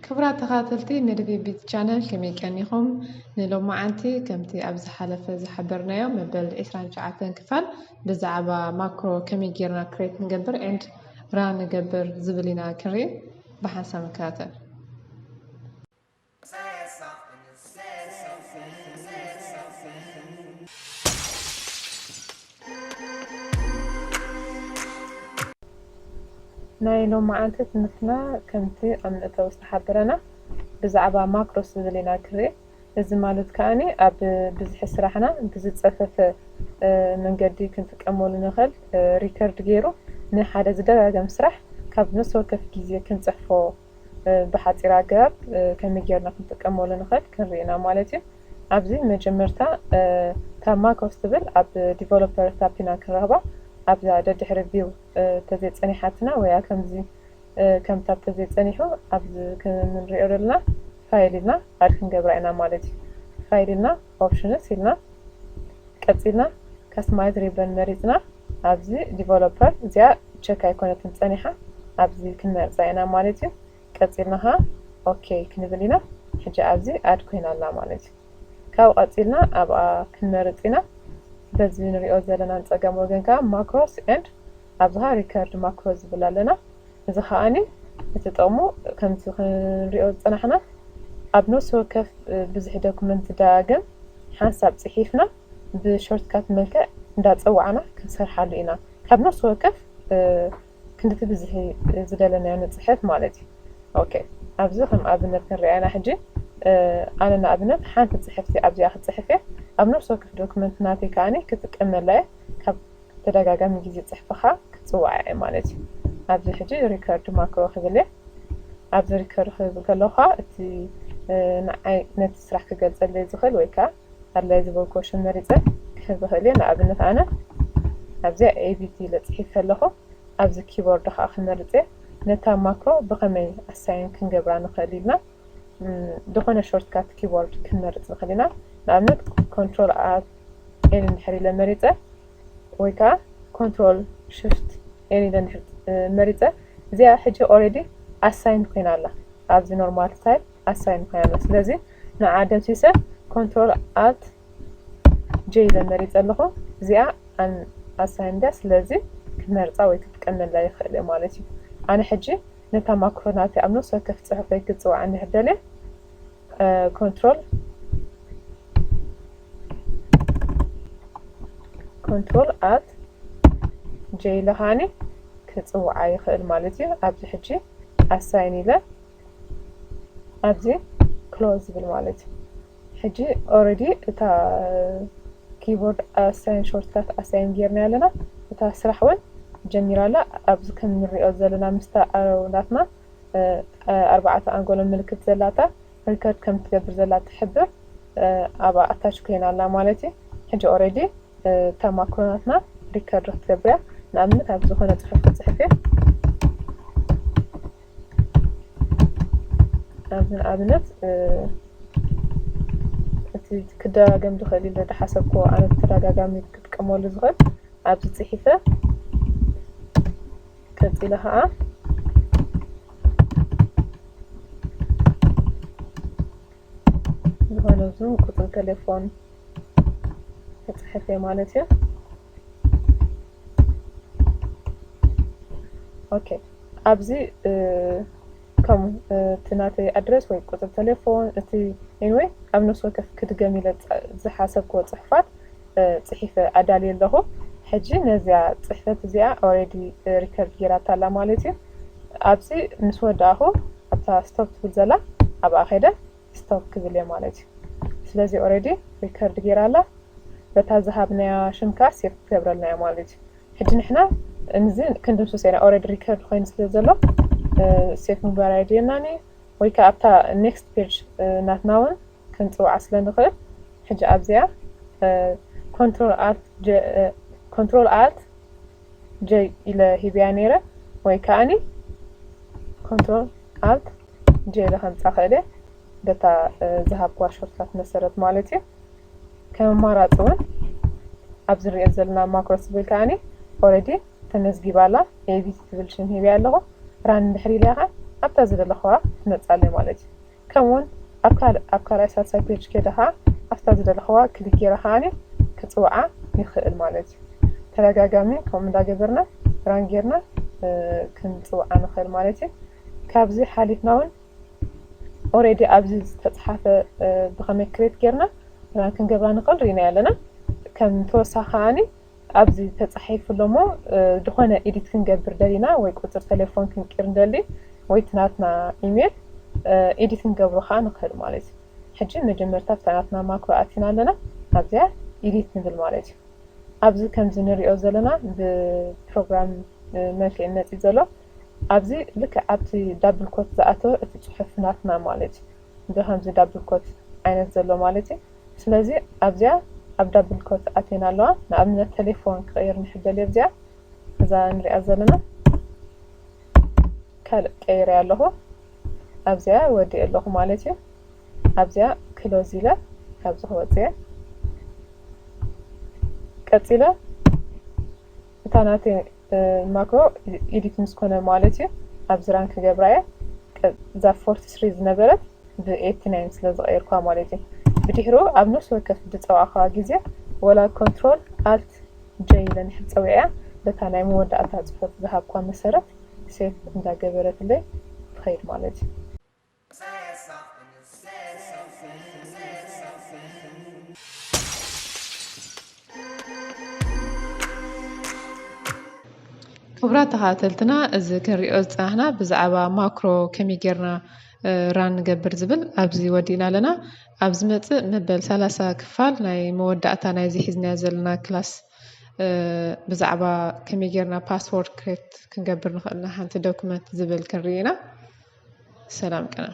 ክብራት ተኸታተልቲ ንድቪቢት ቻነል ከመይ ቀኒኹም ንሎማዓንቲ ከምቲ ኣብ ዝሓለፈ ዝሓበርናዮ መበል 29 ክፋል ብዛዕባ ማክሮ ከመይ ጌርና ክሬት ንገብር ኤንድ ራን ንገብር ዝብል ኢና ክንርኢ ብሓንሳብ ንከታተል። ናይ ሎማዓንቲ ትምህርትና ከምቲ ኣብ ምእተው ዝተሓበረና ብዛዕባ ማክሮስ ዝብል ኢና ክንርኢ። እዚ ማለት ከዓኒ ኣብ ብዙሕ ስራሕና ብዝፀፈፈ መንገዲ ክንጥቀመሉ ንኽእል ሪከርድ ገይሩ ንሓደ ዝደጋገም ስራሕ ካብ ነፍሲ ወከፍ ግዜ ክንፅሕፎ ብሓፂር ኣገባብ ከመይ ጌርና ክንጥቀመሉ ንኽእል ክንርኢ ኢና ማለት እዩ። ኣብዚ መጀመርታ ካብ ማክሮስ ትብል ኣብ ዲቨሎፐር ታብ ኢና ክንረኽባ ኣብዛ ደድሕሪ ቪው ተዘይፀኒሓትና ወያ ከምዚ ከምታ ተዘይፀኒሑ ኣብዚ ክንሪኦ ዘለና ፋይል ኢልና ኣድ ክንገብራ ኢና ማለት እዩ። ፋይል ኢልና ኦፕሽንስ ኢልና ቀፂልና ካስተማይዝ ሪበን መሪፅና ኣብዚ ዲቨሎፐር እዚኣ ቸክ ኣይኮነትን ፀኒሓ ኣብዚ ክንመርፃ ኢና ማለት እዩ። ቀፂልና ኸ ኦኬ ክንብል ኢና ሕጂ ኣብዚ ኣድ ኮይና ኣላ ማለት እዩ። ካብ ቀፂልና ኣብኣ ክንመርፅ ኢና በዚ ንሪኦ ዘለና ንፀገም ወገን ከዓ ማክሮስ ኤንድ ኣብዝሃ ሪከርድ ማክሮስ ዝብል ኣለና። እዚ ከዓኒ እቲ ጥቕሙ ከምቲ ክንሪኦ ዝፀናሕና ኣብ ነፍሲ ወከፍ ብዙሕ ዶክመንት ዳግም ሓንሳብ ፅሒፍና ብሾርትካት መልክዕ እንዳፀዋዕና ክንሰርሓሉ ኢና ካብ ነፍሲ ወከፍ ክንድቲ ብዙሕ ዝደለናዮ ንፅሕፍ ማለት እዩ። ኦኬ ኣብዚ ከም ኣብነት ክንሪኣ ኢና ሕጂ ኣነ ንኣብነት ሓንቲ ፅሕፍቲ ኣብዚኣ ክፅሕፍ እየ ኣብ ነፍሲ ወከፍ ዶክመንት ናተይ ከዓኒ ክጥቀመላ እየ ካብ ተደጋጋሚ ግዜ ፅሕፍኻ ክፅዋዕ እየ ማለት እዩ። ኣብዚ ሕጂ ሪከርድ ማክሮ ክብል እየ። ኣብዚ ሪከርድ ክብል ከለኹ እቲ ንዓይ ነቲ ስራሕ ክገልፀለይ ዝኽእል ወይ ከዓ ኣድላይ ዝብል ኮሽን መሪፀ ክሕዝ ይኽእል እየ። ንኣብነት ኣነ ኣብዚኣ ኤቢቲ ኢለ ፅሒፈ ኣለኹ ኣብዚ ኪቦርድ ከዓ ክመርፅ እየ ነታ ማክሮ ብኸመይ ኣሳይን ክንገብራ ንኽእል ኢልና ዝኾነ ሾርትካት ኪቦርድ ክንመርፅ ንኽእል ኢና። ንኣብነት ኮንትሮል ኣት ኤን እንድሕር ኢለ መሪፀ ወይ ከዓ ኮንትሮል ሽፍት ኤን ኢለ እንድሕር መሪፀ እዚኣ ሕጂ ኦልሬዲ ኣሳይን ኮይና ኣላ ኣብዚ ኖርማል ስታይል ኣሳይን ኮይና ኣላ። ስለዚ ንዓ ደምሲሰ ኮንትሮል ኣት ጄ ኢለ መሪፀ ኣለኹ እዚኣ ኣሳይን ዳ ስለዚ ክመርፃ ወይ ክትጥቀመላ ይኽእል እየ ማለት እዩ። ኣነ ሕጂ ነታ ማክሮ ናተይ ኣብ ነፍሲ ወከፍ ፅሑፈይ ክፅዋዕ እንድሕር ደልየ ኮንትሮል ኣት ጄ ኢለ ከዓኒ ክፅዋዓ ይኽእል ማለት እዩ። ኣብዚ ሕጂ ኣሳይን ኢለ ኣብዚ ክሎዝ ዝብል ማለት እዩ። ሕጂ ኦልሬዲ እታ ኪቦርድ ኣሳይን ሾርትካት ኣሳይን ጌርና ኣለና እታ ስራሕ እውን ጀሚራ ኣላ። ኣብዚ ከም ንሪኦ ዘለና ምስታ ናትና 4 ኣንጎሎ ምልክት ዘላታ ሪከርድ ከም ትገብር ዘላ ትሕብር ኣብኣ ኣታች ኮይና ኣላ ማለት እዩ። ሕጂ ኦልሬዲ እታ ማክሮናትና ሪከርድ ክትገብር እያ። ንኣብነት ኣብ ዝኾነ ፅሑፍ ክፅሕፍ እየ ኣብዚ ንኣብነት እቲ ክደጋገም ዝኽእል ኢለ ዝሓሰብኮ ኣነ ተደጋጋሚ ክጥቀመሉ ዝኽእል ኣብዚ ፅሒፈ ቀፂለ ከዓ ዝኾነ ዙም ቁፅሪ ቴሌፎን ክፅሕፍ እየ ማለት እዩ። ኦኬ ኣብዚ ከምኡ እቲ ናተይ ኣድረስ ወይ ቁፅሪ ቴሌፎን እቲ ኤንወይ ኣብ ነፍሲ ወከፍ ክድገም ኢለ ዝሓሰብክዎ ፅሑፋት ፅሒፈ ኣዳልየ ኣለኹ። ሕጂ ነዚኣ ፅሕፈት እዚኣ ኦልሬዲ ሪከርድ ጌራታ ኣላ ማለት እዩ። ኣብዚ ምስ ወዳእኹ ኣብታ ስቶፕ ትብል ዘላ ኣብኣ ከይደ ስቶፕ ክብል እየ ማለት እዩ። ስለዚ ኦልሬዲ ሪከርድ ጌራ ኣላ በታ ዝሃብናያ ሽምካ ሴፍ ክገብረልና እያ ማለት እዩ። ሕጂ ንሕና እንዚ ክንድምስስ ኢና ኦልሬዲ ሪከርድ ኮይኑ ስለ ዘሎ ሴፍ ምግባር ኣድልየናኒ ወይ ከዓ ኣብታ ኔክስት ፔጅ ናትና እውን ክንፅዋዓ ስለ ንኽእል ሕጂ ኣብዚኣ ኮንትሮል ኣት ጄ ኢለ ሂብያ ነይረ ወይ ከዓኒ ኮንትሮል ኣት ጄ ኢለ ከምፃ ክእል እየ በታ ዝሃብክዋ ሾርትካት መሰረት ማለት እዩ። كممارات እውን ኣብዚ ንሪኦ ዘለና ማክሮ ዝብል ከዓኒ ኦልሬዲ ተመዝጊባላ ኤዲት ትብል ሽም ሂብያ ኣለኹ ራን እንድሕር ኢልያ ከዓ ኣብታ ዝደለኽዋ ትመፃለይ ማለት እዩ ከምኡውን ኣብ ካልኣይ ሳልሳይ ፔጅ ከይደ ከዓ ኣብታ ዝደለኽዋ ክሊክ ጌራ ከዓኒ ክፅውዓ ይኽእል ማለት እዩ ተደጋጋሚ ከምኡ እንዳገበርና ራን ጌርና ክንፅውዓ ንኽእል ማለት እዩ ካብዚ ሓሊፍና እውን ኦልሬዲ ኣብዚ ዝተፅሓፈ ብኸመይ ክሬት ጌርና ራን ክንገብራ ንኽእል ርኢና ኣለና ከም ተወሳኺ ከዓኒ ኣብዚ ተፃሒፉሎ እሞ ድኾነ ኤዲት ክንገብር ደሊና ወይ ቁፅሪ ቴሌፎን ክንቅይር እንደሊ ወይ ትናትና ኢሜል ኤዲት ክንገብሮ ከዓ ንኽእል ማለት እዩ ሕጂ መጀመርታ ብታናትና ማክሮ ኣቲና ኣለና ኣብዚያ ኤዲት ንብል ማለት እዩ ኣብዚ ከምዚ ንሪኦ ዘለና ብፕሮግራም መልክዕ መፂ ዘሎ ኣብዚ ልክዕ ኣብቲ ዳብል ኮት ዝኣተወ እቲ ፅሑፍ ናትና ማለት እዩ ብከምዚ ዳብል ኮት ዓይነት ዘሎ ማለት እዩ ስለዚ ኣብዚያ ኣብ ዳብል ኮት ኣቲና ኣለዋ ንኣብነት ቴሌፎን ክቕይር ንሕደል ኣብዚያ እዛ ንሪኣ ዘለና ካልእ ቀይረ ኣለኹ ኣብዚያ ወዲእ ኣለኹ ማለት እዩ ኣብዚያ ክሎዝ ኢለ ካብዚ ክወፅየ ቀፂለ እታ ናተይ ማክሮ ኤዲት ምስ ኮነ ማለት እዩ ኣብዚ ራን ክገብራ እየ እዛ 43 ዝነበረት ብ89 ስለ ዝቐይርኳ ማለት እዩ ብድሕሪኡ ኣብ ነፍሲ ወከፍ ብፀዋዕኻ ግዜ ወላ ኮንትሮል ኣልት ጀ ኢለ ንሕድ ፀዊዐ እያ በታ ናይ መወዳእታ ፅሑፍ ዝሃብኳ መሰረት ሴቭ እንዳገበረትለይ ትኸይድ ማለት እዩ ክቡራት ተኸታተልትና እዚ ክንሪኦ ዝፀናሕና ብዛዕባ ማክሮ ከመይ ጌርና ራን ንገብር ዝብል ኣብዚ ወዲእና ኣለና ኣብ ዝመፅእ መበል 30 ክፋል ናይ መወዳእታ ናይዚ ሒዝናዮ ዘለና ክላስ ብዛዕባ ከመይ ጌርና ፓስወርድ ክሬት ክንገብር ንኽእልና ሓንቲ ዶክመንት ዝብል ክንርኢ ኢና ሰላም ቀና